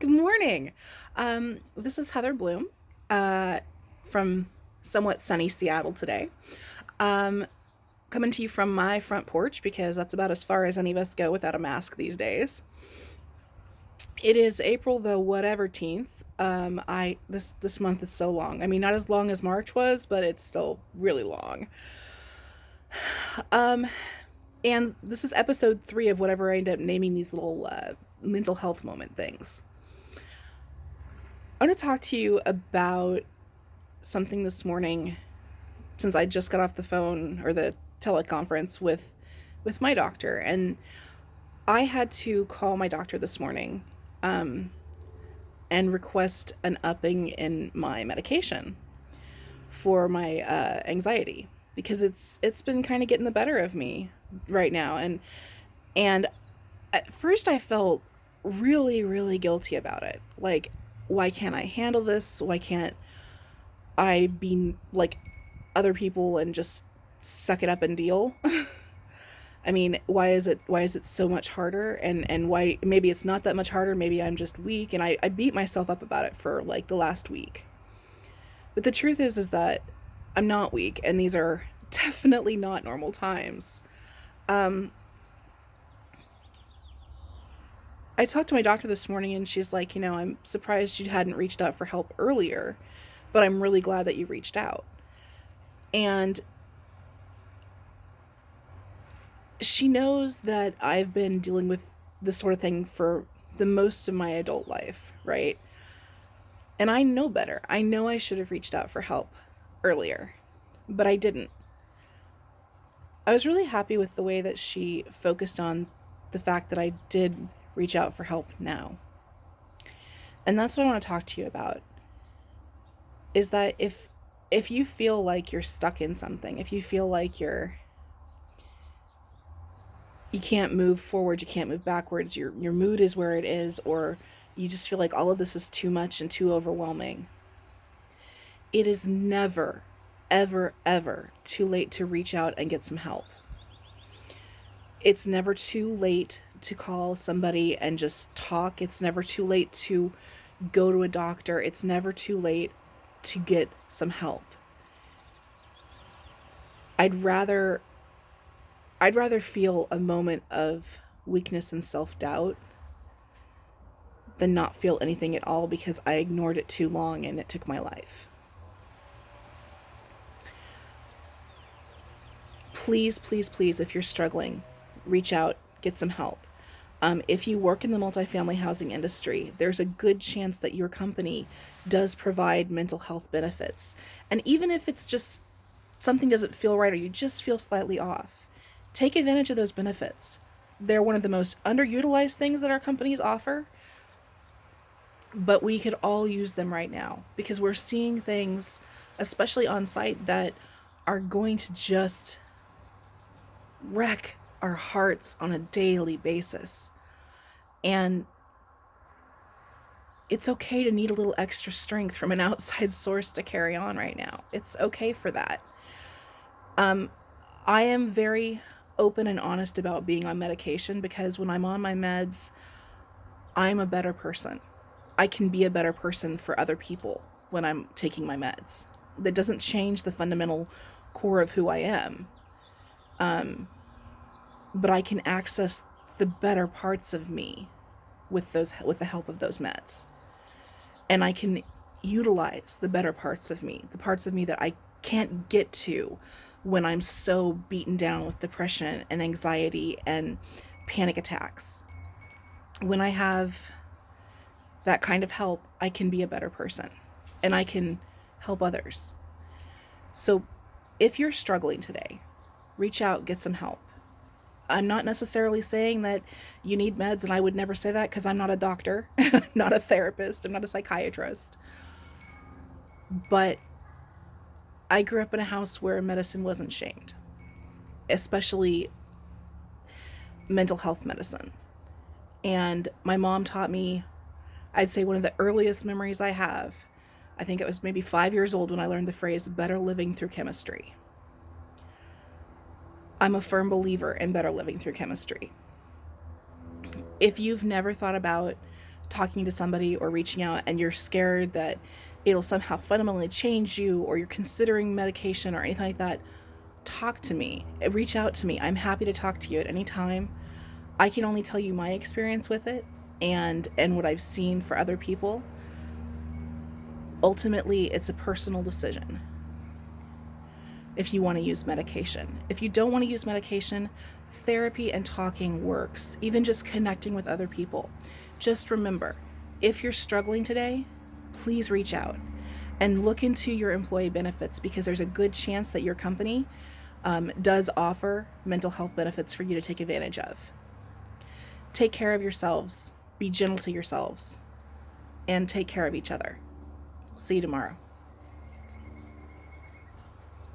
Good morning. This is Heather Bloom uh, from somewhat sunny Seattle today. Um, Coming to you from my front porch because that's about as far as any of us go without a mask these days. It is April the whatever teenth. I this month is so long. I mean, not as long as March was, but it's still really long. Um, and this is episode 3 of whatever I end up naming these little mental health moment things. I want to talk to you about something this morning since I just got off the phone or the teleconference with my doctor, and I had to call my doctor this morning and request an upping in my medication for my anxiety because it's been kind of getting the better of me right now, and at first I felt really guilty about it. Like, why can't I handle this? Why can't I be like other people and just suck it up and deal? I mean, why is it so much harder, and why maybe it's not that much harder, maybe I'm just weak, and I beat myself up about it for like the last week. But the truth is that I'm not weak, and these are definitely not normal times. Um I talked to my doctor this morning and she's like, I'm surprised you hadn't reached out for help earlier, but I'm really glad that you reached out. And she knows that I've been dealing with this sort of thing for the most of my adult life, right? And I know better. I know I should have reached out for help earlier, but I didn't. I was really happy with the way that she focused on the fact that I did reach out for help now. And that's what I want to talk to you about is that if you feel like you're stuck in something, if you feel like you can't move forward, you can't move backwards, your mood is where it is, or you just feel like all of this is too much and too overwhelming, it is never, ever too late to reach out and get some help. It's never too late to call somebody and just talk. It's never too late to go to a doctor. It's never too late to get some help. I'd rather I'd rather feel a moment of weakness and self-doubt than not feel anything at all because I ignored it too long and it took my life. Please, if you're struggling, reach out, get some help. If you work in the multifamily housing industry, there's a good chance that your company does provide mental health benefits. And even if it's just something doesn't feel right or you just feel slightly off, take advantage of those benefits. They're one of the most underutilized things that our companies offer, but we could all use them right now because we're seeing things, especially on site, that are going to just wreck our hearts on a daily basis. And it's okay to need a little extra strength from an outside source to carry on right now. It's okay for that. I am very open and honest about being on medication because when I'm on my meds, I'm a better person. I can be a better person for other people when I'm taking my meds. That doesn't change the fundamental core of who I am, but I can access the better parts of me with the help of those meds. And I can utilize the better parts of me, the parts of me that I can't get to when I'm so beaten down with depression and anxiety and panic attacks. When I have that kind of help, I can be a better person and I can help others. So if you're struggling today, reach out, get some help. I'm not necessarily saying that you need meds, and I would never say that because I'm not a doctor, I'm not a therapist, I'm not a psychiatrist. But I grew up in a house where medicine wasn't shamed, especially mental health medicine. And my mom taught me, I'd say one of the earliest memories I have, I think it was maybe 5 years old when I learned the phrase better living through chemistry. I'm a firm believer in better living through chemistry. If you've never thought about talking to somebody or reaching out and you're scared that it'll somehow fundamentally change you, or you're considering medication or anything like that, talk to me. Reach out to me. I'm happy to talk to you at any time. I can only tell you my experience with it and what I've seen for other people. Ultimately, it's a personal decision if you want to use medication. If you don't want to use medication, therapy and talking works, even just connecting with other people. Just remember, if you're struggling today, please reach out and look into your employee benefits, because there's a good chance that your company does offer mental health benefits for you to take advantage of. Take care of yourselves, be gentle to yourselves, and take care of each other. See you tomorrow.